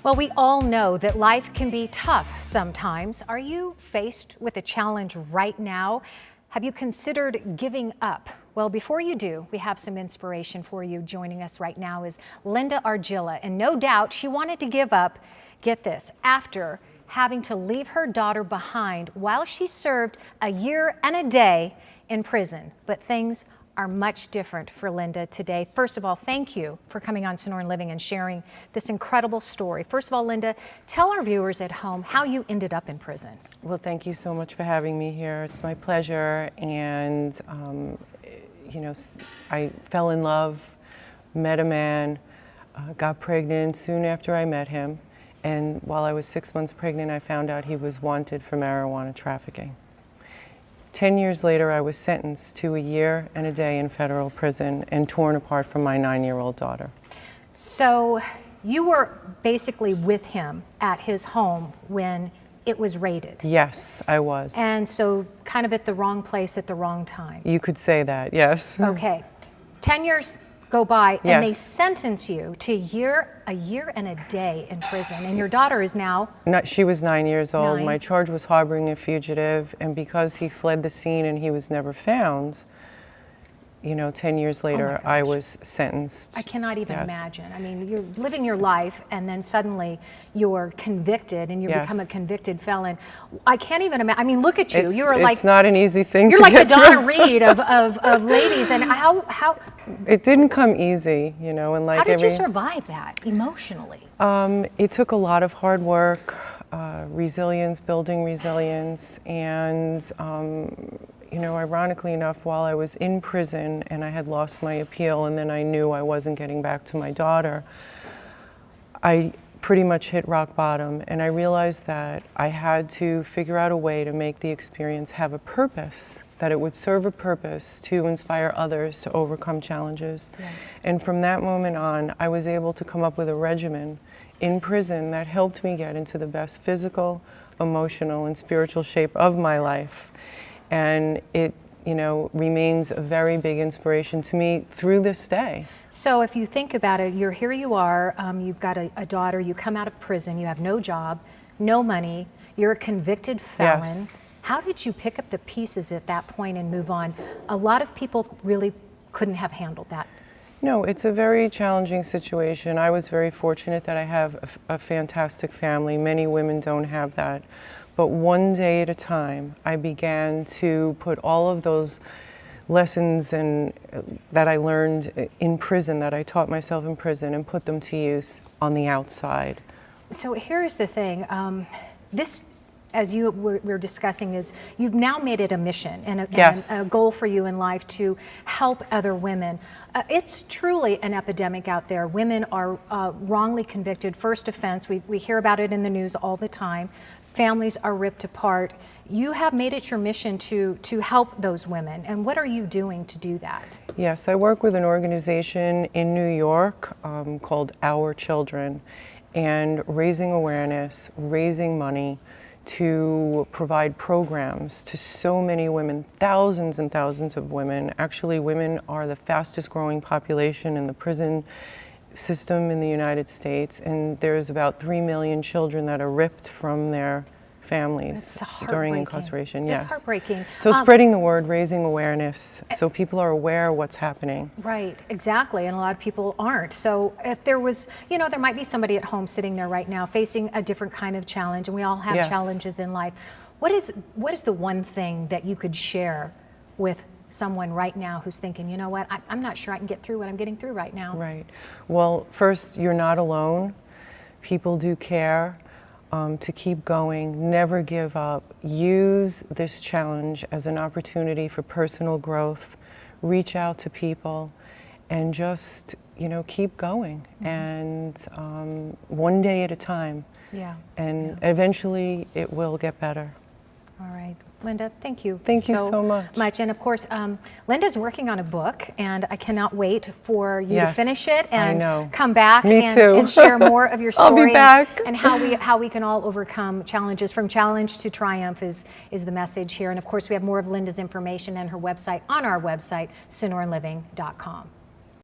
Well, we all know that life can be tough sometimes. Are you faced with a challenge right now? Have you considered giving up? Well, before you do, we have some inspiration for you. Joining us right now is Linda Argila, and no doubt she wanted to give up, get this, after having to leave her daughter behind while she served a year and a day in prison. But things are much different for Linda today. First of all, thank you for coming on Sonoran Living and sharing this incredible story. First of all, Linda, tell our viewers at home how you ended up in prison. Well, thank you so much for having me here. It's my pleasure. And, you know, I fell in love, met a man, got pregnant soon after I met him. And while I was 6 months pregnant, I found out he was wanted for marijuana trafficking. 10 years later, I was sentenced to a year and a day in federal prison and torn apart from my 9-year-old daughter. So you were basically with him at his home when it was raided. Yes, I was. And so kind of at the wrong place at the wrong time. You could say that, yes. Okay. 10 years go by and Yes. they sentence you to a year and a day in prison. And your daughter is now? She was 9 years old. 9. My charge was harboring a fugitive, and because he fled the scene and he was never found, you know, 10 years later, I was sentenced. I cannot even Yes. imagine. I mean, you're living your life and then suddenly you're convicted and you Yes. become a convicted felon. I can't even imagine. I mean, look at you. You're like, it's not an easy thing you're to like the get Donna through. Reed of ladies. And how It didn't come easy, you know, and like did you survive that emotionally? It took a lot of hard work, resilience, building resilience, and you know, ironically enough, while I was in prison and I had lost my appeal and then I knew I wasn't getting back to my daughter, I pretty much hit rock bottom, and I realized that I had to figure out a way to make the experience have a purpose, that it would serve a purpose to inspire others to overcome challenges. Yes. And from that moment on, I was able to come up with a regimen in prison that helped me get into the best physical, emotional, and spiritual shape of my life. And it, you know, remains a very big inspiration to me through this day. So if you think about it, here you are, you've got a daughter, you come out of prison, you have no job, no money, you're a convicted felon. Yes. How did you pick up the pieces at that point and move on? A lot of people really couldn't have handled that. No, it's a very challenging situation. I was very fortunate that I have a fantastic family. Many women don't have that. But one day at a time, I began to put all of those lessons that I learned in prison, that I taught myself in prison, and put them to use on the outside. So here's the thing. This, as you were discussing, is you've now made it a mission and a goal for you in life to help other women. It's truly an epidemic out there. Women are wrongly convicted, first offense. We hear about it in the news all the time. Families are ripped apart. You have made it your mission to help those women. And what are you doing to do that? Yes, I work with an organization in New York called Our Children, and raising awareness, raising money to provide programs to so many women, thousands and thousands of women. Actually, women are the fastest growing population in the prison system in the United States, and there's about 3 million children that are ripped from their families during incarceration. Yes. Yes. It's heartbreaking. So spreading the word, raising awareness, so people are aware of what's happening. Right, exactly, and a lot of people aren't. So if there was, you know, there might be somebody at home sitting there right now facing a different kind of challenge, and we all have Yes. challenges in life. What is the one thing that you could share with someone right now who's thinking, you know what, I'm not sure I can get through what I'm getting through right now? Right. Well, first, you're not alone. People do care. To keep going, never give up. Use this challenge as an opportunity for personal growth. Reach out to people and just, you know, keep going. Mm-hmm. And one day at a time. Yeah. And eventually it will get better. All right. Linda, thank you. Thank you so much. And of course, Linda's working on a book, and I cannot wait for you to finish it and come back and share more of your story. I'll be back. And how we can all overcome challenges. From challenge to triumph is the message here. And of course, we have more of Linda's information and her website on our website, sonoranliving.com.